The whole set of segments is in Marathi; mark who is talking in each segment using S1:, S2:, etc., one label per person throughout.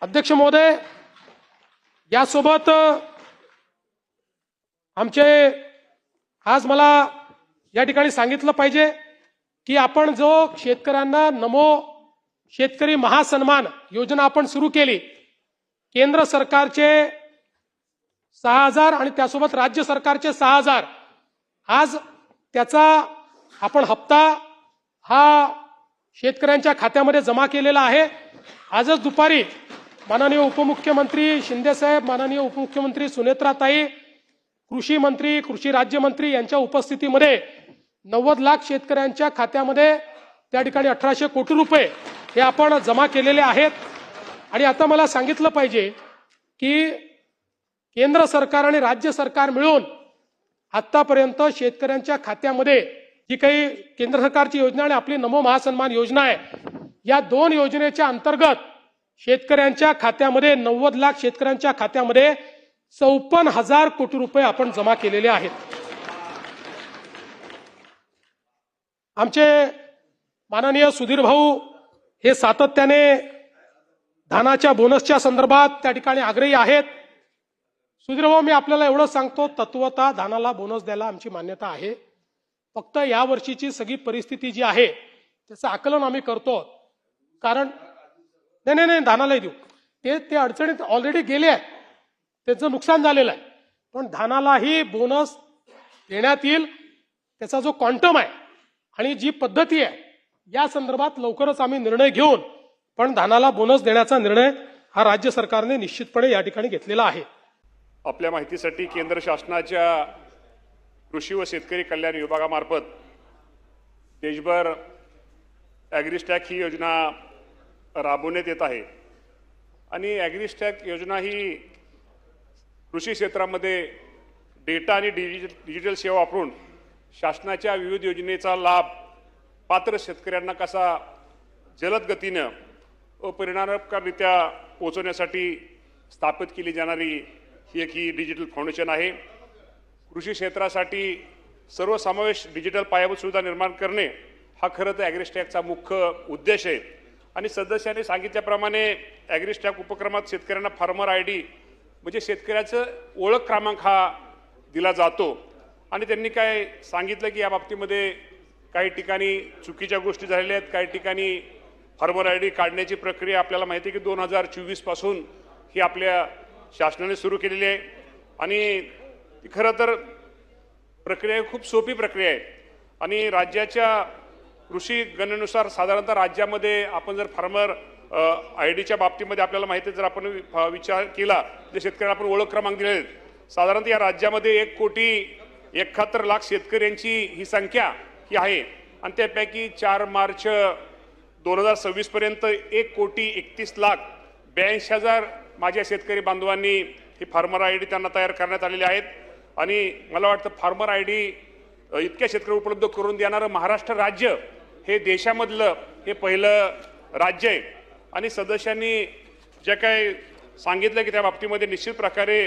S1: अध्यक्ष महोदय, यासोबत आमचे आज मला या ठिकाणी सांगितलं पाहिजे की आपण जो शेतकऱ्यांना नमो शेतकरी महासन्मान योजना आपण सुरू केली, केंद्र सरकारचे 6,000 आणि त्यासोबत राज्य सरकारचे 6,000, आज त्याचा आपण हप्ता हा शेतकऱ्यांच्या खात्यामध्ये जमा केलेला आहे। आजच दुपारी माननीय उपमुख्यमंत्री शिंदे साहेब, माननीय उपमुख्यमंत्री सुनेत्राताई, कृषी मंत्री, कृषी राज्यमंत्री यांच्या उपस्थितीमध्ये 90 लाख शेतकऱ्यांच्या खात्यामध्ये त्या ठिकाणी 1800 कोटी रुपये हे आपण जमा केलेले आहेत। आणि आता मला सांगितलं पाहिजे की केंद्र सरकार आणि राज्य सरकार मिळून आतापर्यंत शेतकऱ्यांच्या खात्यामध्ये जी काही केंद्र सरकारची योजना आणि आपली नमो महासन्मान योजना आहे, या दोन योजनेच्या अंतर्गत शेतकऱ्यांच्या खात्यामध्ये 90 लाख शेतकऱ्यांच्या खात्यामध्ये 54,000 कोटी रुपये आपण जमा केलेले आहेत। आमचे माननीय सुधीर भाऊ हे सातत्याने धानाच्या बोनसच्या संदर्भात त्या ठिकाणी आग्रही आहेत। सुधीर भाऊ, मी आपल्याला एवढं सांगतो, तत्वतः धानाला बोनस द्यायला आमची मान्यता आहे। फक्त या वर्षीची सगळी परिस्थिती जी आहे त्याचं आकलन आम्ही करतो, कारण नाही धानालाही देऊ, ते अडचणीत ऑलरेडी गेले आहे, त्याचं नुकसान झालेलं आहे, पण धानालाही बोनस देण्यात येईल। त्याचा जो क्वांटम आहे आणि जी पद्धती आहे या संदर्भात लवकरच आम्ही निर्णय घेऊन पण धानाला बोनस देण्याचा निर्णय हा राज्य सरकारने निश्चितपणे या ठिकाणी घेतलेला आहे।
S2: आपल्या माहितीसाठी केंद्र शासनाच्या कृषी व शेतकरी कल्याण विभागामार्फत देशभर ॲग्रिस्टॅक ही योजना राबवण्यात येत आहे आणि ॲग्रिस्टॅक योजना ही कृषी क्षेत्रामध्ये डेटा आणि डिजिटल सेवा वापरून शासनाच्या विविध योजनेचा लाभ पात्र शेतकऱ्यांना कसा जलद गतीनं व परिणामकाररित्या पोहोचवण्यासाठी स्थापित केली जाणारी ही डिजिटल फाउंडेशन आहे। कृषी क्षेत्रासाठी सर्वसमावेश डिजिटल पायाभूत सुविधा निर्माण करणे हा खरं तर ॲग्रिस्टॅकचा मुख्य उद्देश आहे आणि सदस्यांनी सांगितल्याप्रमाणे ॲग्रिस्टॅक उपक्रमात शेतकऱ्यांना फार्मर आयडी म्हणजे शेतकऱ्याचं ओळख क्रमांक हा दिला जातो आणि त्यांनी काय सांगितलं की या बाबतीमध्ये काही ठिकाणी चुकीच्या गोष्टी झालेल्या आहेत, काही ठिकाणी फार्मर आयडी काढण्याची प्रक्रिया आपल्याला माहिती आहे की 2024 पासून ही आपल्या शासनाने सुरू केलेली आहे आणि ती खरं तर प्रक्रिया खूप सोपी प्रक्रिया आहे आणि राज्याच्या कृषी गणनेनुसार साधारणतः राज्यामध्ये आपण जर फार्मर आयडीच्या बाबतीमध्ये आपल्याला माहिती आहे, जर आपण विचार केला जे शेतकऱ्यांना आपण ओळख क्रमांक दिले आहेत, साधारणतः या राज्यामध्ये 1,71,00,000 शेतकऱ्यांची ही संख्या ही आहे आणि त्यापैकी 4 मार्च 2026 पर्यंत 1,31,82,000 माझ्या शेतकरी बांधवांनी ही फार्मर आयडी त्यांना तयार करण्यात आलेली आहेत आणि मला वाटतं फार्मर आयडी इतक्या शेतकरी उपलब्ध करून देणारं महाराष्ट्र राज्य हे देशामधलं हे पहिलं राज्य आहे आणि सदस्यांनी जे काही सांगितलं की त्या बाबतीमध्ये निश्चित प्रकारे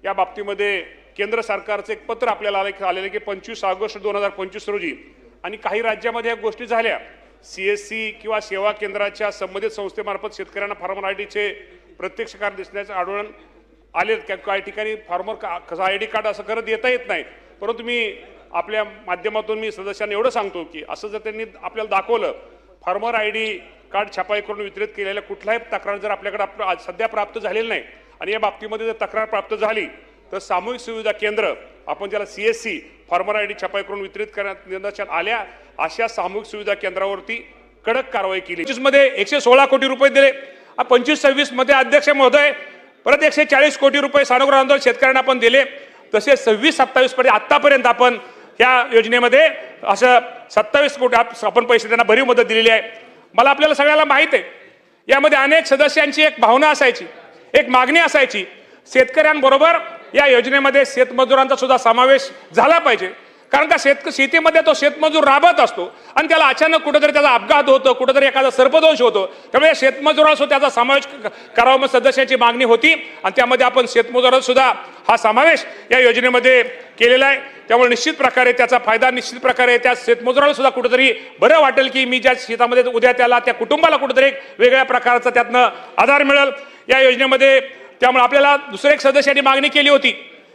S2: या बाबतीमध्ये केंद्र सरकारचं एक पत्र आपल्याला आलेलं की 25 ऑगस्ट 2025 रोजी आणि काही राज्यामध्ये या गोष्टी झाल्या, CSC किंवा सेवा केंद्राच्या संबंधित संस्थेमार्फत शेतकऱ्यांना फार्मर आयडीचे प्रत्यक्ष कार्य दिसण्याचे आढळून आले। काही ठिकाणी फार्मर आयडी कार्ड असं करत येता येत नाही, परंतु मी आपल्या माध्यमातून मी सदस्यांना एवढं सांगतो की असं जर त्यांनी आपल्याला दाखवलं फार्मर आयडी कार्ड छापाई करून वितरित केलेल्या कुठलाही तक्रार जर आपल्याकडे सध्या प्राप्त झालेली नाही आणि या बाबतीमध्ये जर तक्रार प्राप्त झाली तर सामूहिक सुविधा केंद्र आपण ज्याला CSC फार्मर आयडी छापाई करून वितरित करण्यात निदर्शनास आल्या अशा सामूहिक सुविधा केंद्रावरती कडक कारवाई केली। 25 मध्ये 116 कोटी रुपये दिले, 25-26 मध्ये अध्यक्ष महोदय परत 140 कोटी रुपये सानुग्रह आंदोलन शेतकऱ्यांना आपण दिले। तसे 26-27 मध्ये आतापर्यंत आपण या योजनेमध्ये असं 27 कोटी आपण पैसे त्यांना भरीव मदत दिलेली आहे। मला आपल्याला सगळ्याला माहित आहे यामध्ये अनेक सदस्यांची एक भावना असायची, एक मागणी असायची, शेतकऱ्यांबरोबर या योजनेमध्ये शेतमजुरांचा सुद्धा समावेश झाला पाहिजे, कारण का शेतीमध्ये तो शेतमजूर राबत असतो आणि त्याला अचानक कुठेतरी त्याचा अपघात होतो, कुठेतरी एखादा सर्पदोष होतो, त्यामुळे शेतमजुराला सुद्धा त्याचा समावेश करावा म्हणून सदस्यांची मागणी होती आणि त्यामध्ये आपण शेतमजुराला सुद्धा हा समावेश या योजनेमध्ये केलेला आहे। त्यामुळे निश्चित प्रकारे त्याचा फायदा निश्चित प्रकारे त्या शेतमजुराला सुद्धा कुठेतरी बरं वाटेल की मी ज्या शेतामध्ये उद्या त्याला त्या कुटुंबाला कुठेतरी एक वेगळ्या प्रकारचा त्यातनं आधार मिळेल। या योजनेमध्ये. त्यामुळे आपल्याला दुसरे एक सदस्यांनी मागणी केली होती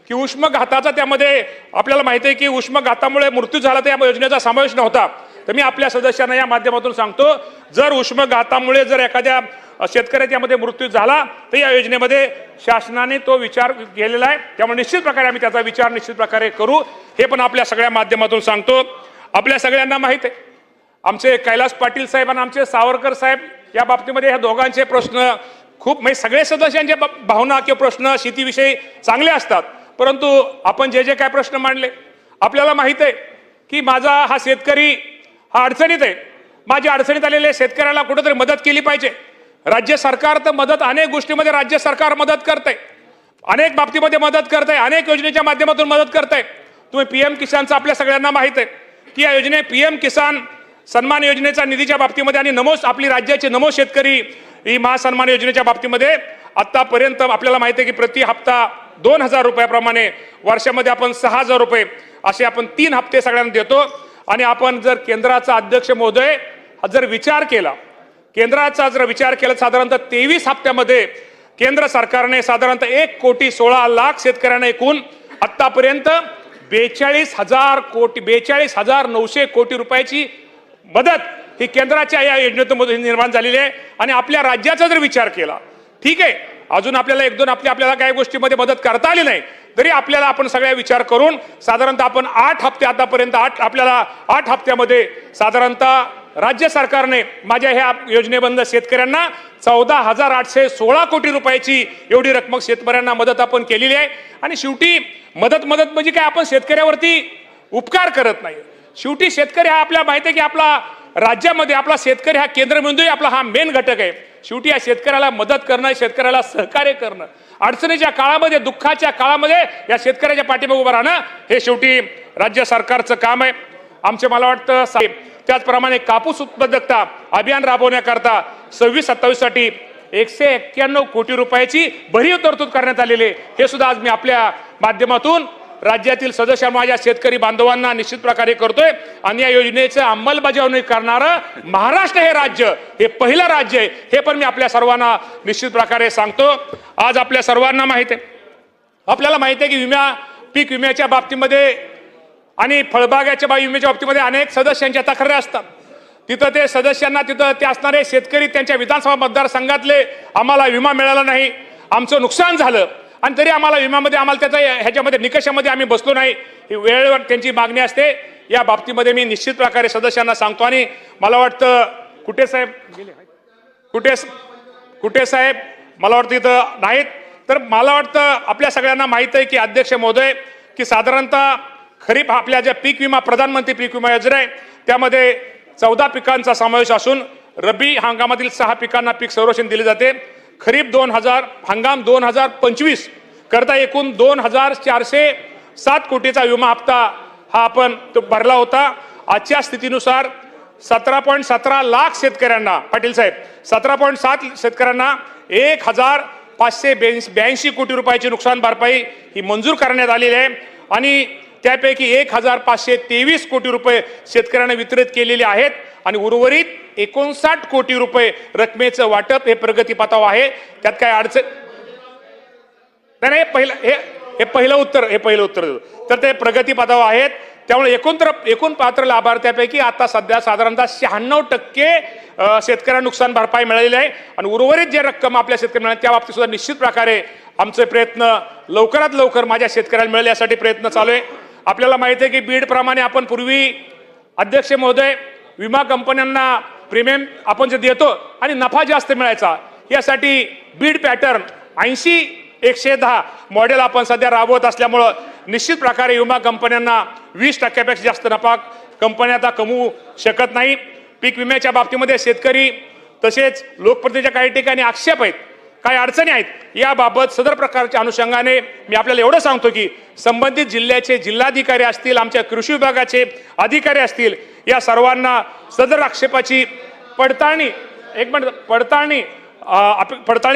S2: की उष्माघाताचा त्यामध्ये आपल्याला माहिती आहे की उष्माघातामुळे मृत्यू झाला तर या योजनेचा समावेश नव्हता. तर मी आपल्या सदस्यांना या माध्यमातून सांगतो, जर उष्माघातामुळे जर एखाद्या शेतकऱ्याच्या यामध्ये मृत्यू झाला तर या योजनेमध्ये शासनाने तो विचार केलेला आहे. त्यामुळे निश्चित प्रकारे आम्ही त्याचा विचार निश्चित प्रकारे करू, हे पण आपल्या सगळ्या माध्यमातून सांगतो. आपल्या सगळ्यांना माहित आहे आमचे कैलास पाटील साहेब आणि आमचे सावरकर साहेब या बाबतीमध्ये ह्या दोघांचे प्रश्न खूप म्हणजे सगळे सदस्यांचे भावना किंवा प्रश्न शेतीविषयी चांगले असतात, परंतु आपण जे जे काय प्रश्न मांडले आपल्याला माहित आहे की माझा हा शेतकरी हा अडचणीत आहे. माझ्या अडचणीत आलेल्या शेतकऱ्याला कुठेतरी मदत केली पाहिजे. राज्य सरकार तर मदत अनेक गोष्टीमध्ये राज्य सरकार मदत करते, अनेक बाबतीमध्ये मदत करते, अनेक योजनेच्या माध्यमातून मदत करते. तुम्ही पीएम किसानचं आपल्या सगळ्यांना माहित आहे की या योजने पीएम किसान सन्मान योजनेच्या निधीच्या बाबतीमध्ये आणि नमो आपली राज्याचे नमो शेतकरी ही महासन्मान योजनेच्या बाबतीमध्ये आतापर्यंत आपल्याला माहिती आहे की प्रति हप्ता 2000 रुपयाप्रमाणे वर्षामध्ये आपण 6000 रुपये असे आपण 3 हप्ते सगळ्यांना देतो. आणि आपण जर केंद्राचा अध्यक्ष महोदय जर विचार केला, केंद्राचा जर विचार केला साधारणतः 23 हप्त्यामध्ये केंद्र सरकारने साधारणतः 1,16,00,000 शेतकऱ्यांना एकूण आतापर्यंत 42,900 कोटी रुपयाची मदत ही केंद्राच्या या योजनेतून निर्माण झालेली आहे. आणि आपल्या राज्याचा जर विचार केला, ठीक आहे अजून आपल्याला एक दोन आपल्याला काही गोष्टीमध्ये मदत करता आली नाही तरी आपल्याला आपण सगळ्या विचार करून साधारणतः आपण 8 हप्ते आतापर्यंत आपल्याला 8 हप्त्यामध्ये साधारणतः राज्य सरकारने माझ्या ह्या योजनेबंद शेतकऱ्यांना 14,816 कोटी रुपयाची एवढी रक्कम शेतकऱ्यांना मदत आपण केलेली आहे. आणि शेवटी मदत म्हणजे काय, आपण शेतकऱ्यावरती उपकार करत नाही. शेवटी शेतकरी हा आपल्या माहिती आहे की आपला राज्यामध्ये आपला शेतकरी हा केंद्रबिंदू आपला हा मेन घटक आहे. शेवटी या शेतकऱ्याला मदत करणं, शेतकऱ्याला सहकार्य करणं, अडचणीच्या काळामध्ये दुःखाच्या काळामध्ये या शेतकऱ्याच्या पाठीमागे उभं राहणं हे शेवटी राज्य सरकारचं काम आहे. आमचे मला वाटतं त्याचप्रमाणे कापूस उत्पादकता अभियान राबवण्याकरता 26-27 साठी 191 कोटी रुपयाची भरीव तरतूद करण्यात आलेली आहे. हे सुद्धा आज मी आपल्या माध्यमातून राज्यातील सदस्य माझ्या शेतकरी बांधवांना निश्चित प्रकारे करतोय. आणि या योजनेचं अंमलबजावणी करणारं महाराष्ट्र हे राज्य हे पहिलं राज्य आहे, हे पण मी आपल्या सर्वांना निश्चित प्रकारे सांगतो. आज आपल्या सर्वांना माहिती आहे, आपल्याला माहिती आहे की पीक विम्याच्या बाबतीमध्ये आणि फळबागाच्या विम्याच्या बाबतीमध्ये अनेक सदस्यांच्या तक्रारी असतात. तिथं ते सदस्यांना तिथं ते असणारे शेतकरी त्यांच्या विधानसभा मतदारसंघातले आम्हाला विमा मिळाला नाही, आमचं नुकसान झालं आणि तरी आम्हाला विम्यामध्ये त्याचा ह्याच्यामध्ये निकषामध्ये आम्ही बसलो नाही, ही वेळेवर त्यांची मागणी असते. या बाबतीमध्ये मी निश्चित प्रकारे सदस्यांना सांगतो. आणि मला वाटतं कुठे साहेब मला वाटतं इथं नाहीत, तर मला वाटतं आपल्या सगळ्यांना माहित आहे की अध्यक्ष महोदय की साधारणतः खरीप आपल्या ज्या पीक विमा प्रधानमंत्री पीक विमा योजना आहे त्यामध्ये 14 पिकांचा समावेश असून रब्बी हंगामातील 6 पिकांना पीक संरक्षण दिले जाते. खरीप हंगाम 2025 करता एकूण 2,407 कोटीचा विमा हप्ता हा आपण तो भरला होता. आजच्या स्थितीनुसार 17.17 लाख शेतकऱ्यांना पाटील साहेब 17.7 शेतकऱ्यांना 1,582 कोटी रुपयाची नुकसान भरपाई ही मंजूर करण्यात आलेली आहे. आणि त्यापैकी 1,523 कोटी रुपये शेतकऱ्यांना वितरित केलेले आहेत आणि उर्वरित 59 कोटी रुपये रकमेचं वाटप हे प्रगतीपथावर आहे. त्यात काय अडचण नाही. हे पहिलं उत्तर तर ते प्रगतीपथावर आहेत. त्यामुळे एकूण पात्र लाभार्थ्यापैकी आता सध्या साधारणतः 96% शेतकऱ्यांना नुकसान भरपाई मिळालेली आहे. आणि उर्वरित जे रक्कम आपल्या शेतकऱ्यांना मिळाली त्या बाबतीत सुद्धा निश्चित प्रकारे आमचे प्रयत्न लवकरात लवकर माझ्या शेतकऱ्यांना मिळेल यासाठी प्रयत्न चालू आहे. आपल्याला माहिती आहे की बीड प्रमाणे आपण पूर्वी अध्यक्ष महोदय विमा कंपन्यांना प्रीमियम आपण जे देतो आणि नफा जास्त मिळायचा, यासाठी बीड पॅटर्न 80-110 मॉडेल आपण सध्या राबवत असल्यामुळं निश्चित प्रकारे विमा कंपन्यांना 20% जास्त नफा कंपन्या आता कमवू शकत नाही. पीक विम्याच्या बाबतीमध्ये शेतकरी तसेच लोकप्रतिनिधीच्या काही ठिकाणी आक्षेप आहेत, काही अडचणी आहेत. याबाबत सदर प्रकारच्या अनुषंगाने मी आपल्याला एवढं सांगतो की संबंधित जिल्ह्याचे जिल्हाधिकारी असतील, आमच्या कृषी विभागाचे अधिकारी असतील, या सर्वांना सदर आक्षेपाची पडताळणी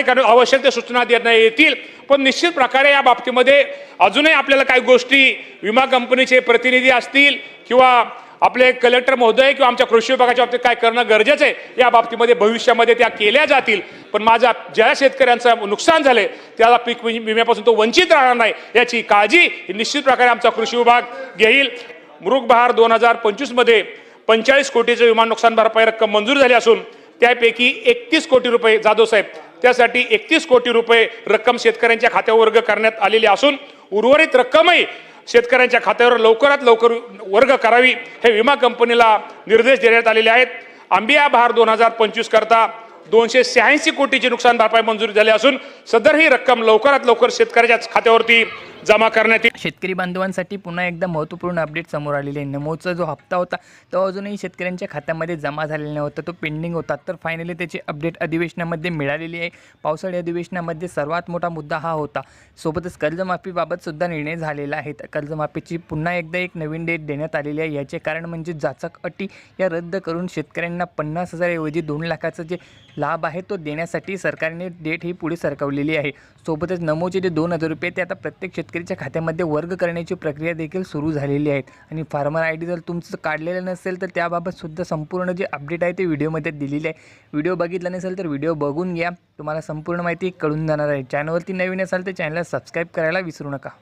S2: करणे आवश्यक ते सूचना देण्यात येतील. पण निश्चित प्रकारे या बाबतीमध्ये अजूनही आपल्याला काही गोष्टी विमा कंपनीचे प्रतिनिधी असतील किंवा आपले कलेक्टर महोदय किंवा आमच्या कृषी विभागाच्या बाबतीत काय करणं गरजेचं आहे या बाबतीमध्ये भविष्यामध्ये त्या केल्या जातील. पण माझा ज्या शेतकऱ्यांचं नुकसान झालंय त्याला पीक विम्यापासून तो वंचित राहणार नाही याची काळजी ही निश्चित प्रकारे आमचा कृषी विभाग घेईल. मृग बहार 2025 मध्ये 45 कोटीचे विमा नुकसान भरपाई रक्कम मंजूर झाली असून त्यापैकी 31 कोटी रुपये जाधव साहेब त्यासाठी 31 कोटी रुपये रक्कम शेतकऱ्यांच्या खात्यावर वर्ग करण्यात आलेली असून उर्वरित रक्कमही शेतकऱ्यांच्या खात्यावर लवकरात लवकर वर्ग करावी हे विमा कंपनीला निर्देश देण्यात आलेले आहेत. आंबिया बहार 2025 करता 286 कोटीची नुकसान भरपाई मंजूर झाली असून सदर ही रक्कम लवकरात लवकर शेतकऱ्याच्या खात्यावरती जमा करण्यात येईल.
S3: शेतकरी बांधवांसाठी पुन्हा एकदा महत्त्वपूर्ण अपडेट समोर आलेले आहे. नमोचा जो हप्ता होता तो अजूनही शेतकऱ्यांच्या खात्यामध्ये जमा झालेला नव्हता, तो पेंडिंग होता. तर फायनली त्याची अपडेट अधिवेशनामध्ये मिळालेली आहे. पावसाळी अधिवेशनामध्ये सर्वात मोठा मुद्दा हा होता. सोबतच कर्जमाफीबाबत सुद्धा निर्णय झालेला आहे. कर्जमाफीची पुन्हा एकदा एक नवीन डेट देण्यात आलेली आहे. याचे कारण म्हणजे जाचक अटी या रद्द करून शेतकऱ्यांना 50,000 ऐवजी 2 लाखाचं जे लाभ आहे तो देण्यासाठी सरकारने डेट ही पुढे सरकवलेली आहे. सोबतच नमोचे जे 2,000 रुपये ते आता प्रत्येक शेतकरीच्या खात्यामध्ये वर्ग करण्याची प्रक्रिया देखील सुरू झालेली आहे. आणि फार्मर आय डी जर तुमचं काढलेलं नसेल तर त्याबाबत सुद्धा संपूर्ण जे अपडेट आहे ते व्हिडिओमध्ये दिलेली आहे. व्हिडिओ बघितला नसेल तर व्हिडिओ बघून घ्या, तुम्हाला संपूर्ण माहिती कळून जाणार आहे. चॅनलवरती नवीन असाल तर चॅनलला सबस्क्राईब करायला विसरू नका.